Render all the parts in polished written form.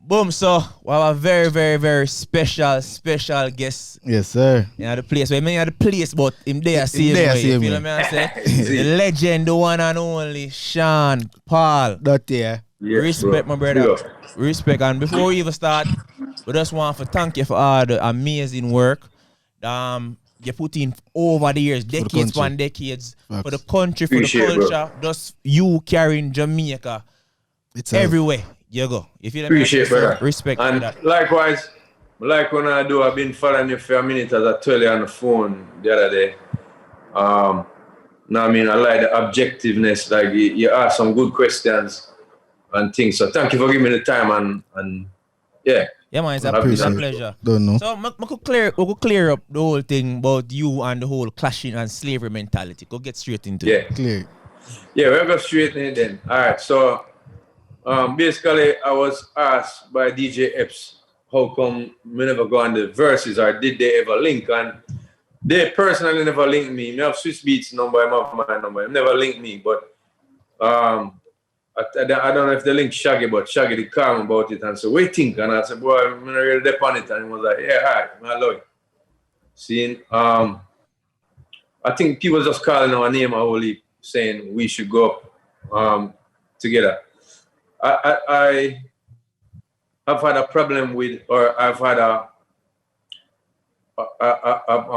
Boom, so we have a very, very, very special guest. Yes, sir. In the place. Well, I mean, the place, but him there same way. You feel what I say? The legend, the one and only Sean Paul. That yeah. Yes, Respect, bro. my brother. Respect. And before we even start, we just want to thank you for all the amazing work. You put in over the years, decades upon decades, for the country, for Appreciate the culture. Just you carrying Jamaica It's everywhere you go. You feel Appreciate, brother. Respect and for that. Likewise, like when I've been following you for a minute as I told you on the phone the other day. Now I mean, I like the objectiveness. Like you ask some good questions and things. So thank you for giving me the time and yeah. Yeah, man, it's a pleasure. Don't know. So, we could clear up the whole thing about you and the whole clashing and slavery mentality. Go get straight into it. Clear. Yeah, we'll go straight in it then. All right, so basically, I was asked by DJ Epps, how come we never go on the verses, or did they ever link? And they personally never linked me. I have Swiss Beats number, I have my number. They never linked me, but I don't know if they linked Shaggy, but Shaggy did call me about it and said, what do you think? And I said, boy, I'm not really dep on it. And he was like, yeah, all right, I love it. Seeing, I think people just calling our name a whole heap, saying we should go up together. I have had a problem with, or I've had a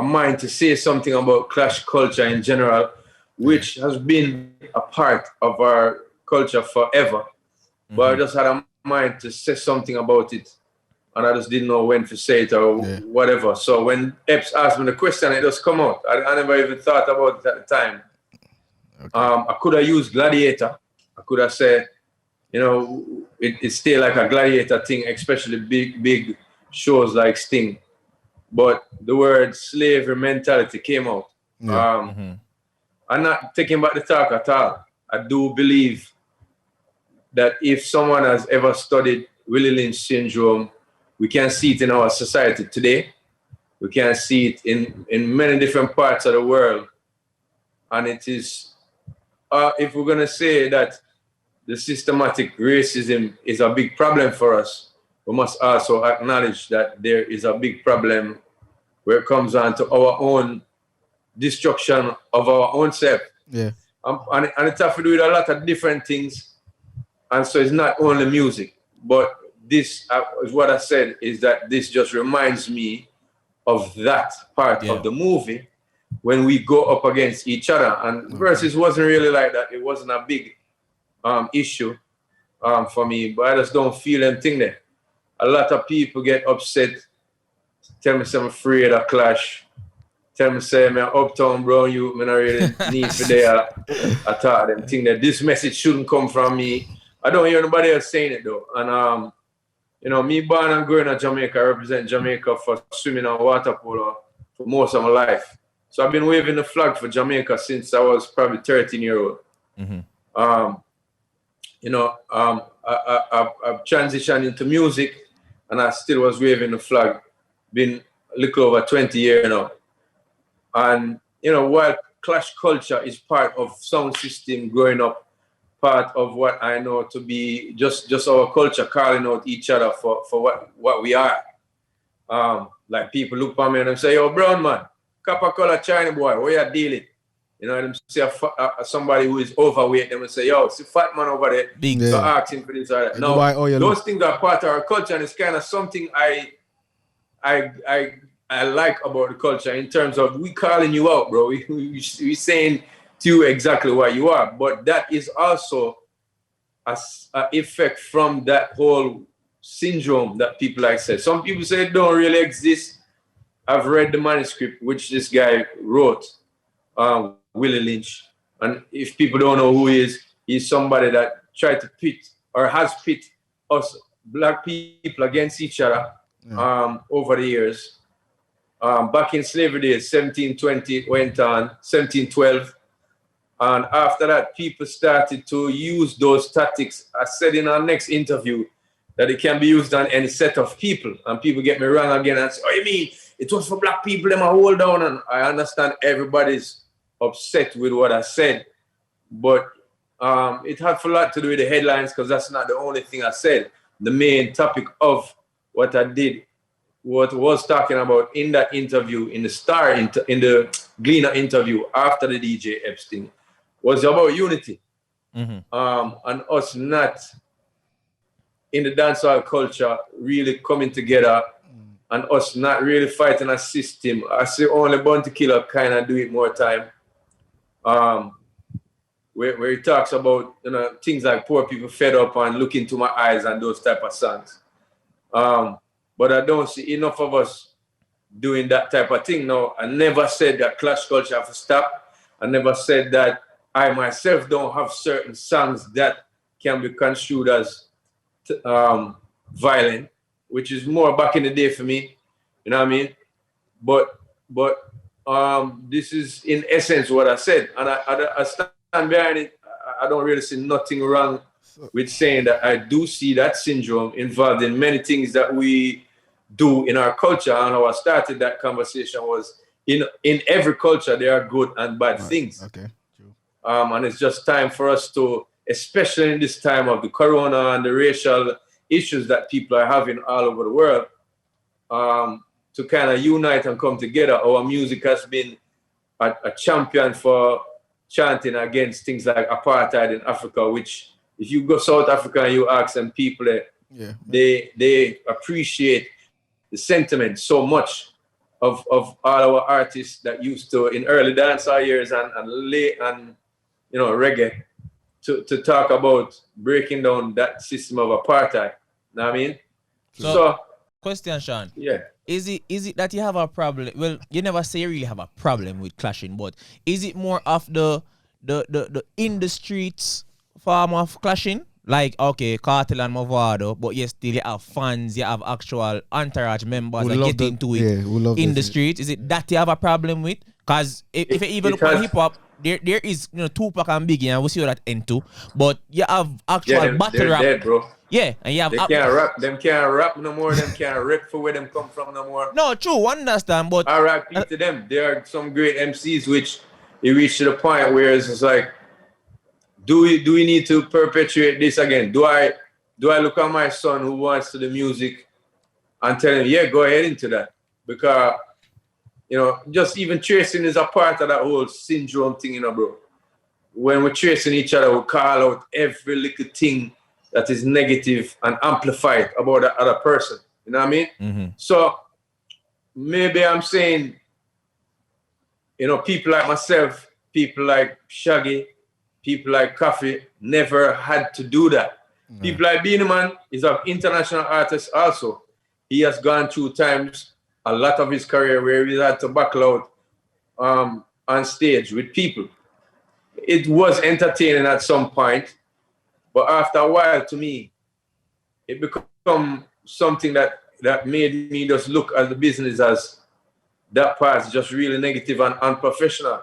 mind to say something about clash culture in general, which has been a part of our culture forever. Mm-hmm. But I just had a mind to say something about it, and I just didn't know when to say it or whatever. So when Epps asked me the question, it just come out. I never even thought about it at the time. Okay. I could have used Gladiator. I could have said, you know, it's still like a Gladiator thing, especially big shows like Sting. But the word slavery mentality came out. I'm not taking back the talk at all. I do believe that if someone has ever studied Willie Lynch syndrome, we can see it in our society today. We can see it in many different parts of the world. And it is, if we're going to say that the systematic racism is a big problem for us, we must also acknowledge that there is a big problem where it comes on to our own destruction of our own self. Yeah. And it's have to do with a lot of different things. And so it's not only music, but this is what I said, is that this just reminds me of that part of the movie when we go up against each other. And versus wasn't really like that. It wasn't a big issue for me, but I just don't feel anything there. A lot of people get upset, tell me I'm afraid of clash, tell me say I'm uptown brown youth, I don't really need for there. I thought them think that this message shouldn't come from me. I don't hear nobody else saying it though. And you know, me born and growing in Jamaica, I represent Jamaica for swimming and water polo for most of my life. So I've been waving the flag for Jamaica since I was probably 13-year-old. Mm-hmm. You know, I've transitioned into music and I still was waving the flag. Been a little over 20 years now. And, you know, while clash culture is part of sound system growing up, part of what I know to be just our culture calling out each other for what we are. Like people look at me and they say, yo, brown man, copper color China boy, where you dealing? You know, them say somebody who is overweight, them will say, yo, it's a fat man over there. Big. So asking for this or that. No, those things are part of our culture, and it's kind of something I like about the culture in terms of we calling you out, bro. We saying to you exactly what you are, but that is also an effect from that whole syndrome that people like say. Some people say it don't really exist. I've read the manuscript which this guy wrote, Willie Lynch, and if people don't know who he is, he's somebody that tried to pit or has pit us black people against each other over the years. Back in slavery days, 1720 went on, 1712. And after that, people started to use those tactics. I said in our next interview that it can be used on any set of people. And people get me wrong again and say, oh, you mean it was for black people, them a hold down? And I understand everybody's upset with what I said, but it had a lot to do with the headlines because that's not the only thing I said. The main topic of what I did, what was talking about in that interview, in the Gleaner interview after the DJ Epstein, was about unity, and us not in the dancehall culture really coming together, and us not really fighting a system. I say only Bounty Killer kind of do it more time. Where he talks about things like poor people fed up and look into my eyes and those type of songs. But I don't see enough of us doing that type of thing now. I never said that clash culture have to stop. I never said that I myself don't have certain songs that can be construed as violent, which is more back in the day for me. You know what I mean? But this is in essence what I said, and I stand behind it. I don't really see nothing wrong with saying that I do see that syndrome involved in many things that we do in our culture. And how I started that conversation was in every culture there are good and bad things. Okay. True. And it's just time for us to, especially in this time of the corona and the racial issues that people are having all over the world, to kind of unite and come together. Our music has been a champion for chanting against things like apartheid in Africa, which if you go South Africa and you ask them people, they appreciate the sentiment so much of all our artists that used to in early dancehall years and late and reggae to talk about breaking down that system of apartheid. You know what I mean? So question, Sean. Yeah. Is it that you have a problem? Well, you never say you really have a problem with clashing, but is it more of the in the streets form of clashing? Like, okay, Cartel and Movado, but you still have fans, you have actual entourage members that get into it in the streets. Is it that you have a problem with? Because if you even look at hip hop, there is Tupac and Biggie, and we see that into, but you have actual battle rap. Dead, bro. Yeah, and you have they can't rap. Them can't rap no more. Them can't rap for where them come from no more. No, true, understand, but RIP to them. There are some great MCs which they reach to the point where it's just like, do we need to perpetuate this again? Do I look at my son who wants to the music and tell him, yeah, go ahead into that? Because just even tracing is a part of that whole syndrome thing, bro. When we're tracing each other, we call out every little thing that is negative and amplified about the other person. You know what I mean? Mm-hmm. So maybe I'm saying, people like myself, people like Shaggy, people like Coffee never had to do that. Mm-hmm. People like Beanie Man is an international artist also. He has gone through times, a lot of his career where he had to buckle out on stage with people. It was entertaining at some point, but after a while, to me, it became something that made me just look at the business as that part's just really negative and unprofessional.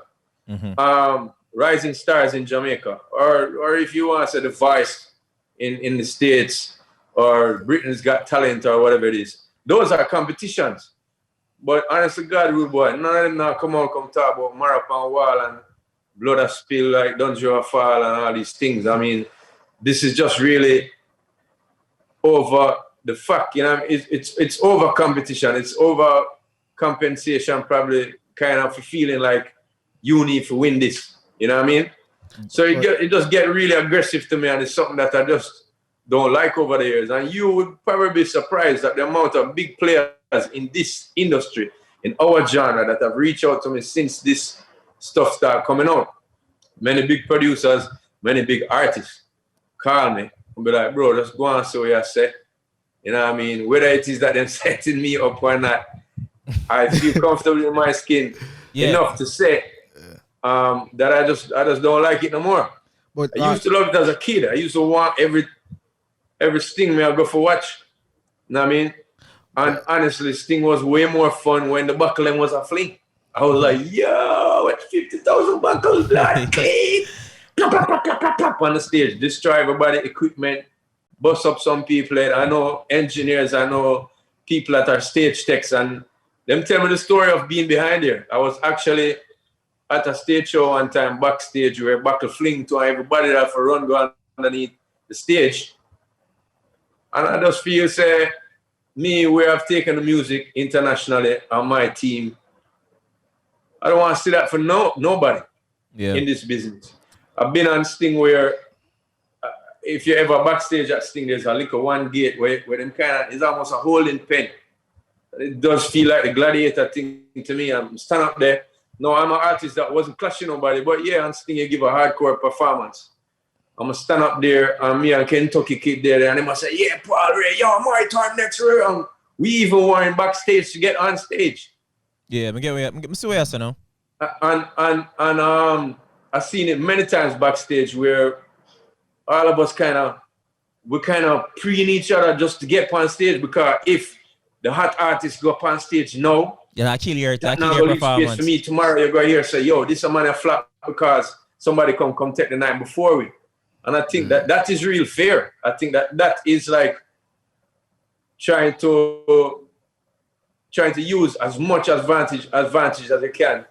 Mm-hmm. Rising stars in Jamaica, or if you want to say the Voice in the States, or Britain's Got Talent, or whatever it is, those are competitions. But honestly, God, rude boy, none of them now come talk about Marathon Wall and Blood a Spill like Dungeon Fall and all these things. I mean, this is just really over the fact, it's over competition, it's over compensation, probably kind of feeling like you need to win this. You know what I mean? So it just get really aggressive to me, and it's something that I just don't like over the years. And you would probably be surprised at the amount of big players in this industry, in our genre, that have reached out to me since this stuff started coming out. Many big producers, many big artists call me and be like, bro, just go on so you say. You know what I mean? Whether it is that they're setting me up or not, I feel comfortable in my skin enough to say that I just don't like it no more. But I used to love it as a kid. I used to want every Sting me I go for watch. You know what I mean? And honestly, Sting was way more fun when the buckling was a fling. I was like, yo, it's 50,000 buckles, blood. Plop, plop, plop, plop, plop, plop on the stage. Destroy everybody, equipment, bust up some people. I know engineers, I know people that are stage techs, and them tell me the story of being behind here. I was actually at a stage show one time, backstage, where buckle fling to everybody that for run go underneath the stage. And I just feel, say, me, we have taken the music internationally on my team. I don't want to see that for nobody in this business. I've been on Sting where, if you ever backstage at Sting, there's a little one gate where them kind of is almost a holding pen. It does feel like the gladiator thing to me. I'm stand up there. No, I'm an artist that wasn't clashing nobody, but yeah, on Sting you give a hardcore performance. I'm gonna stand up there and me and Kentucky Kid there and they must say, yeah, Paul Ray, yo, my time next year. We even were in backstage to get on stage. Yeah, me see where you say now. And I've seen it many times backstage where all of us we're kind of preying each other just to get on stage, because if the hot artists go up on stage now, I kill your performance. For me tomorrow, you're going to hear say, yo, this is a man a flop because somebody come take the night before we. And I think that is real fair. I think that is like trying to use as much advantage as they can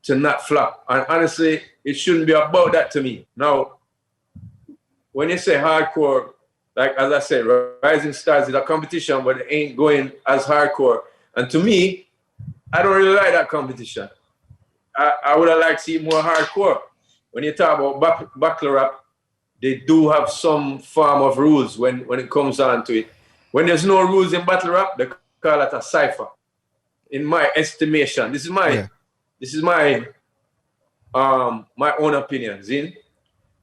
to not flop. And honestly, it shouldn't be about that to me. Now, when you say hardcore, like as I said, Rising Stars is a competition, but it ain't going as hardcore. And to me, I don't really like that competition. I would have liked to see more hardcore. When you talk about battle rap, they do have some form of rules when it comes down to it. When there's no rules in battle rap, they call it a cipher. In my estimation, this is my own opinion, Zin.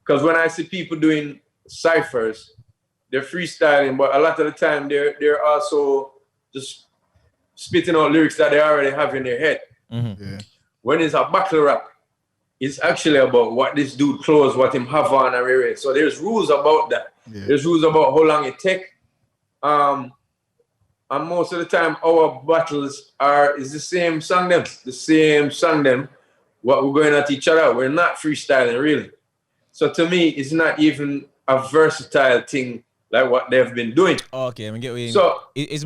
Because when I see people doing ciphers, they're freestyling, but a lot of the time they're also just spitting out lyrics that they already have in their head. Mm-hmm. Yeah. When it's a battle rap, it's actually about what this dude clothes, what him have on and everything. So there's rules about that. Yeah. There's rules about how long it take. And most of the time our battles is the same song them. What we're going at each other. We're not freestyling really. So to me, it's not even a versatile thing like what they've been doing. Okay, I get what you mean. So it's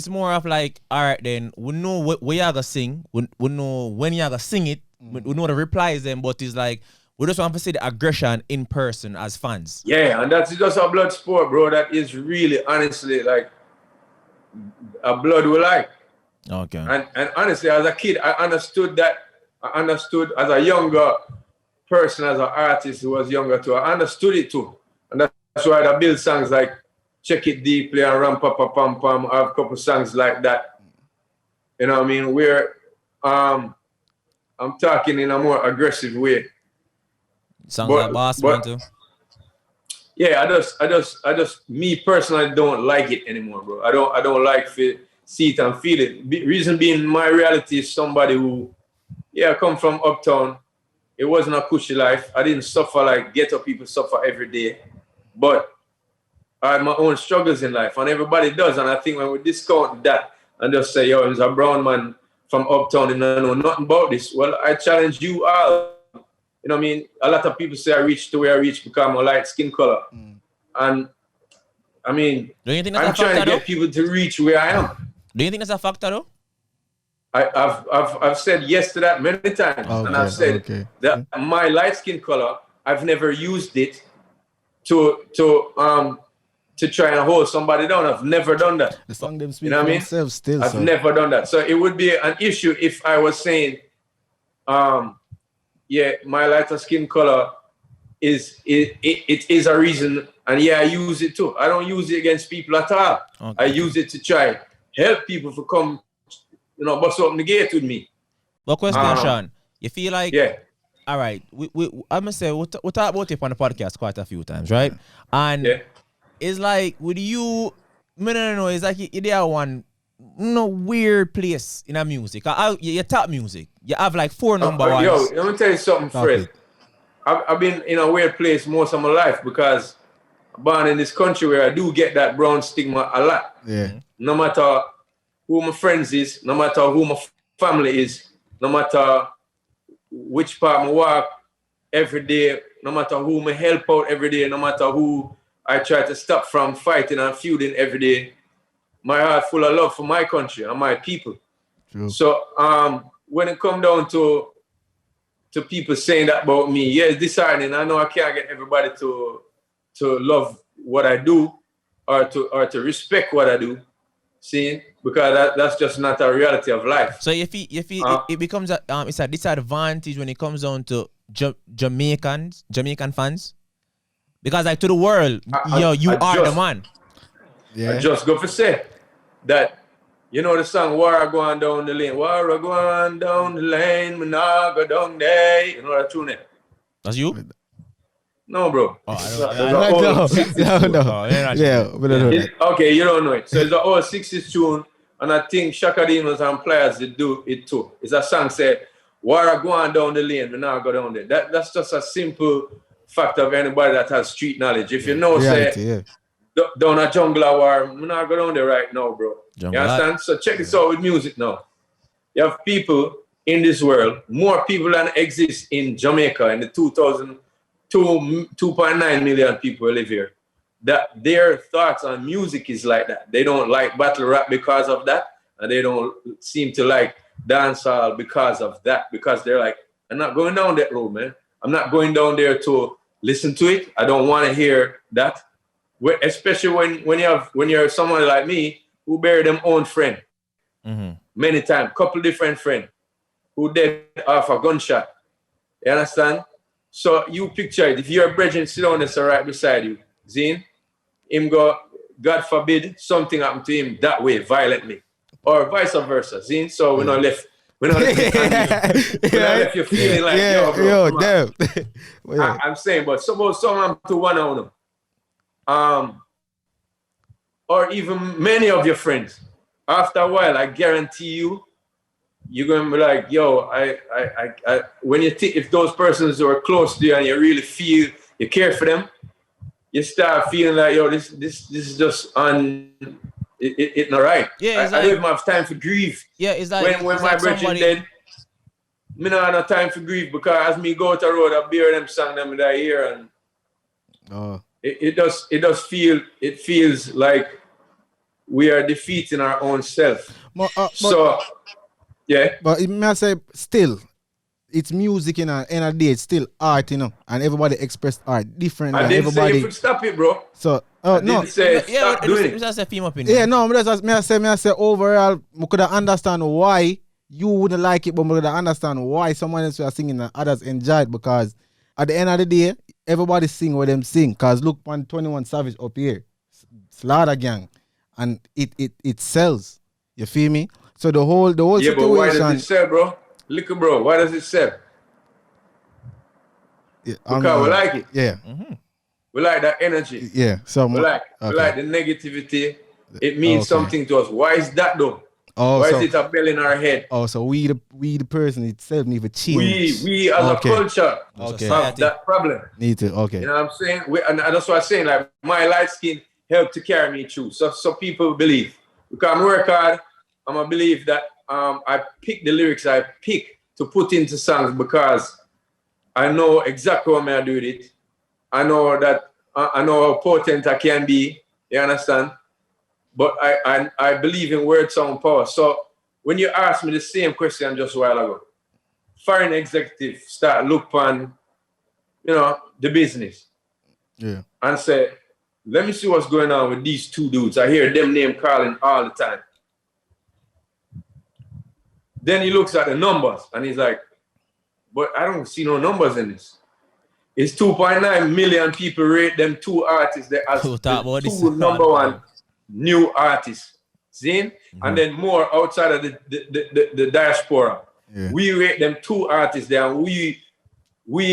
more of like, all right, then we know what you gonna sing. We know when you gonna sing it. We know the replies then, but it's like we just want to see the aggression in person as fans. Yeah, and that's just a blood sport, bro. That is really honestly like a blood we like. Okay. And honestly, as a kid, I understood that. I understood as a younger person, as an artist who was younger too. I understood it too. And that's why I build songs like Check It Deeply and Ram Pa Pa Pam Pam. I have a couple songs like that. You know what I mean? Where I'm talking in a more aggressive way. Sounds like Boss Man too. Yeah, I just me personally don't like it anymore, bro. I don't like see it and feel it. Reason being, my reality is somebody who, I come from uptown. It wasn't a cushy life. I didn't suffer like ghetto people suffer every day. But I had my own struggles in life, and everybody does. And I think when we discount that and just say, yo, he's a brown man from uptown and I know nothing about this. Well, I challenge you all. You know what I mean? A lot of people say I reached to where I reached because of my light skin color. And I mean, I'm trying to get people to reach where I am. Do you think that's a factor though? I've said yes to that many times. Okay, and I've said that my light skin color, I've never used it to try and hold somebody down. I've never done that. The song them speak, you know what I mean? Still, I've never done that. So it would be an issue if I was saying, my lighter skin color it is a reason, and I use it too. I don't use it against people at all. Okay. I use it to try help people to come, bust open the gate with me. But question, Sean, you feel like all right, I'm gonna say we'll talk about it on the podcast quite a few times, right? And it's like with you, I don't know, it's like you are one weird place in a music. You top music. You have like 4 number ones. Yo, let me tell you something, Fred. I've been in a weird place most of my life because I'm born in this country where I do get that brown stigma a lot. Yeah. No matter who my friends is, no matter who my family is, no matter which part I walk every day, no matter who I help out every day, no matter who I try to stop from fighting and feuding every day, my heart full of love for my country and my people. True. So when it come down to to people saying that about me. Yeah, it's disheartening. I know I can't get everybody to love what I do or to respect what I do. See, because that's just not a reality of life. So if it becomes it's a disadvantage when it comes down to Jamaican fans, because like to the world, you are the man. Yeah. I just go for say that, you know the song War Going Down the Lane. War Going Down the Lane, me nah go down there. You know that tune it? That's you? No, bro. Oh, okay, you don't know it. So it's an old 60s tune, and I think Shaka Dinos and Pliers did do it too. It's a song said, War Going Down the Lane, me nah go down there. That's just a simple fact of anybody that has street knowledge. If you know, say, down a jungle war, I'm not going down there right now, bro. You understand? So check this out with music now. You have people in this world, more people than exist in Jamaica in the 2.9 million people live here. That their thoughts on music is like that. They don't like battle rap because of that, and they don't seem to like dancehall because of that. Because they're like, I'm not going down that road, man. I'm not going down there to listen to it. I don't want to hear that. Especially when you're someone like me who bury them own friend many times, couple different friends who dead off a gunshot. You understand? So you picture it. If you're a brethren sit down there right beside you, Zine, him go, God forbid, something happened to him that way, violently, or vice versa. Zine. So we're not left. We're not left you feeling like yo, damn. I'm saying, but suppose someone to one of them. Or even many of your friends. After a while, I guarantee you're gonna be like, yo, I when you think if those persons who are close to you and you really feel you care for them, you start feeling like, yo, this is just it's not right. Yeah, I don't even have time for grief. Yeah, is that when my brother dead, me not have no time for grief because as me go to the road, I bear them song them that I hear and it feels like we are defeating our own self. Yeah. But may I say still, it's music in the end of the day, it's still art, you know, and everybody expressed art different. I didn't say you could stop it, bro. So I didn't say stop doing it. That's a female opinion. Yeah, no, may I say overall, we could understand why you wouldn't like it, but we could understand why someone else was singing and others enjoyed, because at the end of the day, everybody sing what them sing. Cause look on 21 Savage up here, Slaughter Gang, and it sells. You feel me? So the whole situation. But why does it sell, bro? Look, bro, why does it sell? Yeah, because we like it. Yeah. Mm-hmm. We like that energy. Yeah. So we like the negativity. It means something to us. Why is that though? Why is it a bell in our head? Oh, so we the person itself need to change. We as a culture have that problem. Need to, You know what I'm saying? And that's what I'm saying. Like my light skin helped to carry me through. So people believe. Because I work hard, I'm gonna believe that I pick the lyrics I pick to put into songs because I know exactly what I do with it. I know that I know how potent I can be. You understand? But I believe in word sound power. So when you asked me the same question just a while ago, foreign executive start look on, the business. Yeah. And say, let me see what's going on with these two dudes. I hear them name calling all the time. Then he looks at the numbers and he's like, but I don't see no numbers in this. It's 2.9 million people rate them two artists as the two number one new artists. See? Mm-hmm. And then more outside of the diaspora. Yeah. We rate them two artists there and we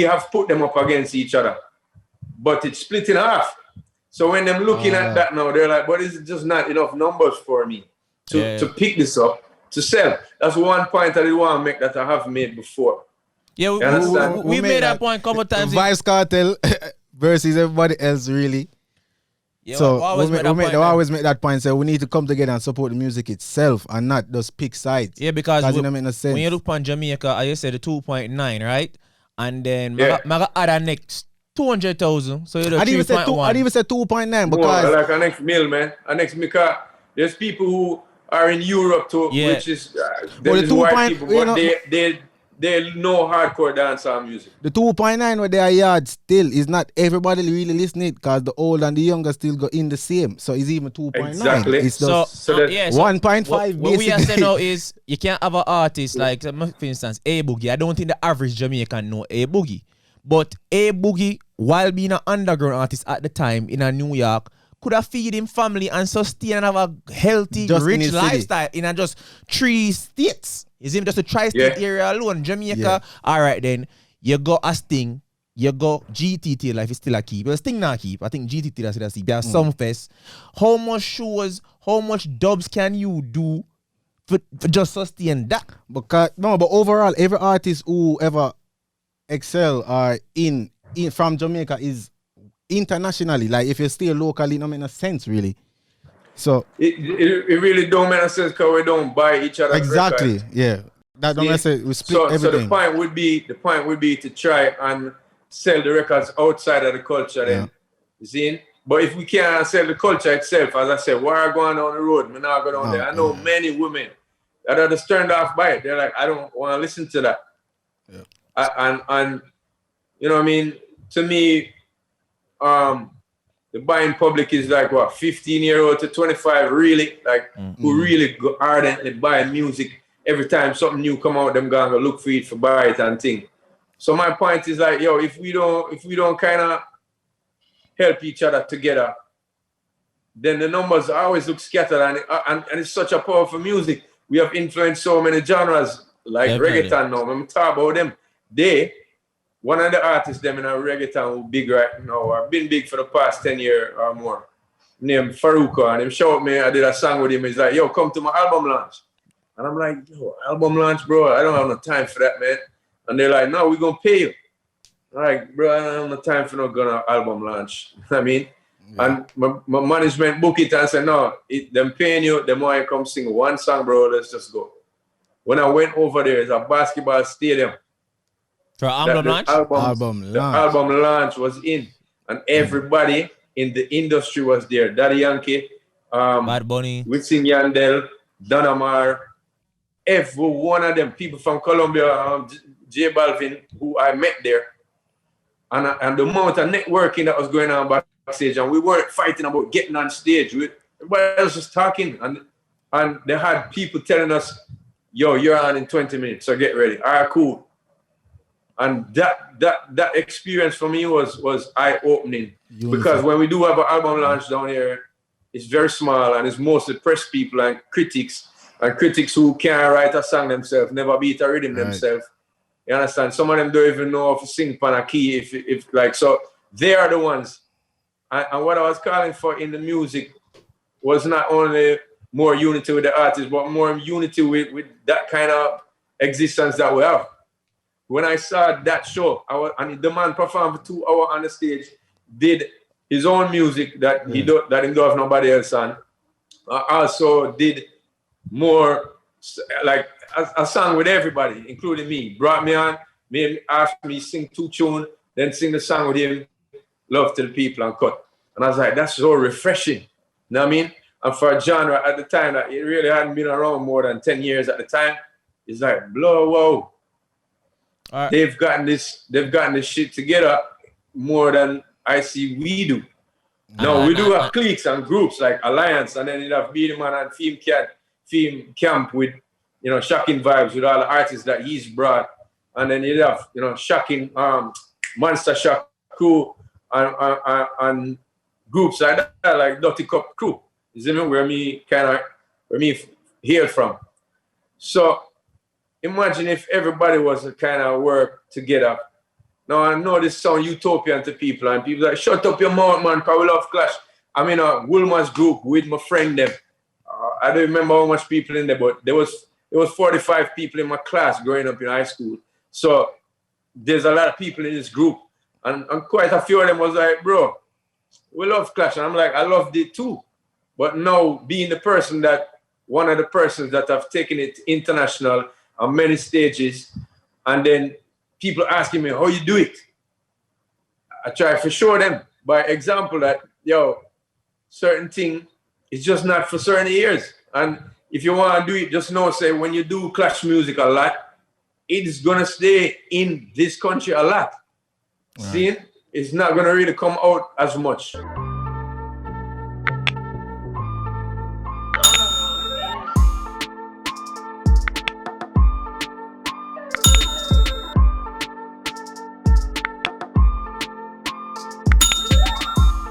have put them up against each other. But it's split in half. So when they're looking at that now, they're like, but it's just not enough numbers for me to pick this up, to sell. That's one point I didn't want to make that I have made before. Yeah, we made that point a couple times. Vybz Kartel versus everybody else, really. Yeah, so we always make that point. So we need to come together and support the music itself and not just pick sides. Yeah, because it don't make no sense. When you look on Jamaica, I just said the 2.9, right? And then I add a next 200,000. So you do 3.1. I even said 2.9 because more like a next mill, man. A next because there's people who are in Europe too, which is white people, but they know hardcore dancehall music. The 2.9 where they are yard still is not everybody really listening because the old and the younger still go in the same. So it's even 2.9. Exactly. It's So, just So that- yeah, 1.5 what we are saying basically. now is you can't have an artist like, for instance, A Boogie. I don't think the average Jamaican know A Boogie. But A Boogie, while being an underground artist at the time in a New York, could have feed him family and sustain and have a healthy, Just in rich his city. lifestyle in a just 3 states. Is him just a tri-state Yeah. area alone? Jamaica, Yeah. all right then. You go a Sting, you go GTT life is still a keep. Well, Sting not keep. I think GTT that's still a keep. There are some fest. How much shows, how much dubs can you do for just sustain that? But overall, every artist who ever excel or in from Jamaica is internationally. Like if you stay locally, it don't make no sense really. So it really don't make sense because we don't buy each other's exactly, records. yeah. That don't See? make sense. We split So the everything. point would be to try and sell the records outside of the culture then. Yeah. You see? But if we can't sell the culture itself, as I said, why are going down the road? Me not go down there. I know many women that are just turned off by it. They're like, I don't want to listen to that. Yeah. And you know what I mean? To me, the buying public is like what, 15-year-old to 25 really, like who really go ardently buy music. Every time something new come out, them gonna look for it, for buy it and thing. So my point is like, yo, if we don't kind of help each other together, then the numbers always look scattered, and it's such a powerful music. We have influenced so many genres, like Definitely. reggaeton now. When we talk about them, one of the artists them in a reggaeton who big right now, or been big for the past 10 years or more, named Faruko, and him showed me, I did a song with him. He's like, yo, come to my album launch. And I'm like, yo, album launch, bro, I don't have no time for that, man. And they're like, no, we're going to pay you. I'm like, bro, I don't have no time for no gonna album launch. I mean, and my management book it and said, no, them paying you, them want you come sing one song, bro, let's just go. When I went over there, it's a basketball stadium. For album launch? The album launch was in, and everybody in the industry was there. Daddy Yankee, Bad Bunny. Wisin Yandel, Don Omar, every one of them, people from Colombia, J Balvin, who I met there, and the amount of networking that was going on backstage, and we weren't fighting about getting on stage. Everybody was just talking, and they had people telling us, yo, you're on in 20 minutes, so get ready. All right, cool. And that experience for me was eye-opening, because when we do have an album launch down here, it's very small, and it's mostly press people and critics who can't write a song themselves, never beat a rhythm themselves. You understand? Some of them don't even know how to sing pan a key, if like, so they are the ones. And what I was calling for in the music was not only more unity with the artists, but more unity with that kind of existence that we have. When I saw that show, and the man performed for 2 hours on the stage, did his own music that he don't have nobody else on. Also did more like a song with everybody, including me. Brought me on, asked me sing 2 tunes, then sing the song with him, Love to the People, and cut. And I was like, that's so refreshing. You know what I mean? And for a genre at the time that it really hadn't been around more than 10 years at the time, it's like, whoa. Right. They've gotten this shit together more than I see we do. No, we do have cliques and groups like Alliance, and then you have Beanie Man and Theme Camp with, you know, Shocking Vibes with all the artists that he's brought. And then you have, you know, Shocking Monster Shock Crew and groups like that, like Dirty Cup Crew. You see me? Where me hail from. So imagine if everybody was to kind of work together. Now I know this sound utopian to people, and people like, shut up your mouth, man, because we love Clash. I'm in a Wilma's group with my friend them. I don't remember how much people in there, but there was 45 people in my class growing up in high school. So there's a lot of people in this group, and quite a few of them was like, bro, we love Clash. And I'm like, I loved it too. But now being one of the persons that have taken it international on many stages, and then people asking me how you do it, I try to show them by example that, yo, certain thing is just not for certain ears. And if you want to do it, just know, say, when you do Clash music a lot, it's gonna stay in this country a lot. See, it's not gonna really come out as much.